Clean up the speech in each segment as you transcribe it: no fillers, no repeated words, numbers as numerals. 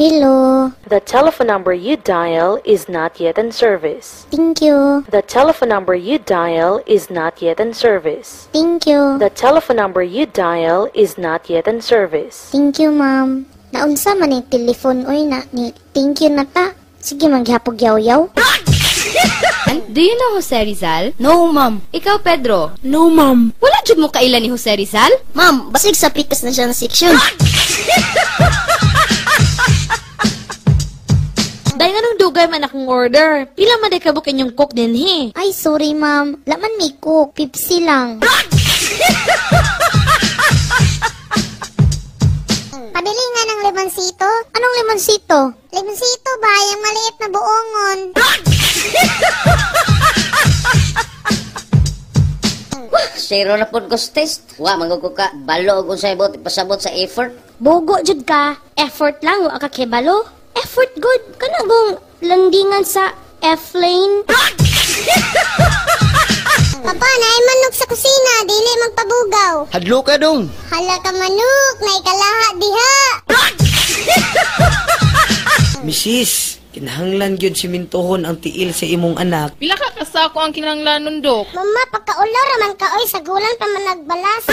Hello. The telephone number you dial is not yet in service. Thank you. The telephone number you dial is not yet in service. Thank you. The telephone number you dial is not yet in service. Thank you, ma'am. Naunsa man ni telephone oy na ni thank you na ta. Sige maghapog yaw-yaw. Do you know Jose Rizal? No, ma'am. Ikaw, Pedro? No, ma'am. Wala jud mo kailan ni Jose Rizal? Ma'am, basig sa pikas na siya ng section. Dahil nga nung dugay man akong order. Pila man day kabukin yung cook din, he. Ay, sorry, ma'am. Laman may cook. Pepsi lang. Pabili nga ng limonsito. Anong limonsito? Limonsito ba? Yung maliit na buongon. Zero na po ko sa test. Wa, magugug ka. Balo kung sa ibot, ipasabot sa effort. Bogo jud ka. Effort lang, wa ka kebalo. Effort good. Kanagong landingan sa F-lane. Papa, naay manok sa kusina. Dili magpabugaw. Hadlo ka dong. Hala ka manok. Naay kalaha diha. Mrs., kinahanglan gyud simintohon ang tiil sa imong anak. Pila ka kasako ang kinahanglanon, Dok? Mama, pagkaulor raman ka oy sa gulang pa man nagbalas.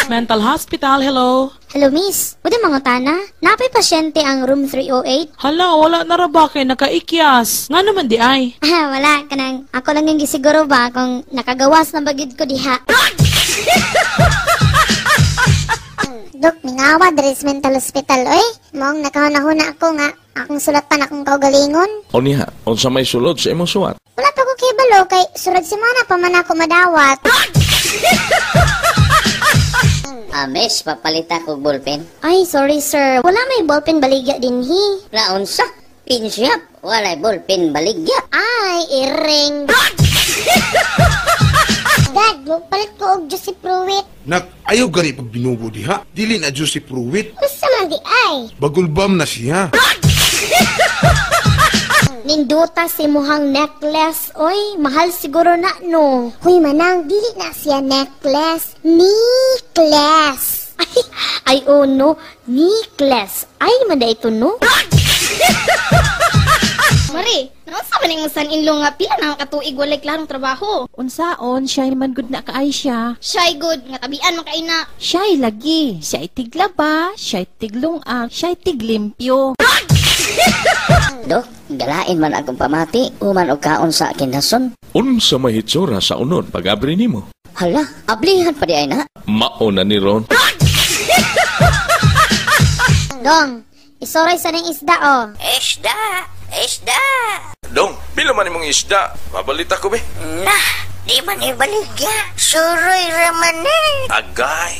Mental hospital, hello. Hello, miss. Pwede mga tana? Napay pasyente ang room 308? Hala, wala na ra ba kay nakaikyas? Nga naman di ay. Ah, wala. Kanang ako lang yung gisiguro ba kung nakagawas na bagid ko diha. Dok, mingawa diri sa mental hospital oy. Mong nakahuna-huna ako nga akong sulatan akong kaugalingon. O niya, unsa may sulod sa imong suwat? Wala pa ko kibalo kay surad semana pa man ako madawat. Miss, papalita ko ballpen. Ay, sorry sir. Wala may ballpen baligya din hi. Laon sa? Pinsyap. Walay ballpen baligya. Ay, iring. Dad, magpalit ko og Juicy Fruit. Nak, ayaw gani pag binugo diha. Dili na Juicy Fruit. Gusto man di ay. Bagulbam na siya. Ninduta si muhang necklace. Oy, mahal siguro na, no? Huy manang, dili na siya necklace. Necklace. Ay, oh no. Necklace. Ay, manda ito, no? Mari, naunsa man yung son-in-law nga pila na katuig walay klarong trabaho. Unsaon, siya'y man good na kaay siya. Shy good, nga tabian man kay na. Siya'y lagi. Siya'y tiglaba, siya'y tiglungag, siya'y tiglimpyo. Dok, galain man akong pamati. Uman og kaon sa kinason. Unsa may hitsura sa unod pag-abri nimo? Hala, ablihan pa di ay na. Mauna ni Ron. Dong, isoray sa ning isda, oh. Isda! Isda! Dong, pila man imong isda? Mabalita ko be. Nah, di man ibaligya. Suroy raman eh. Agay.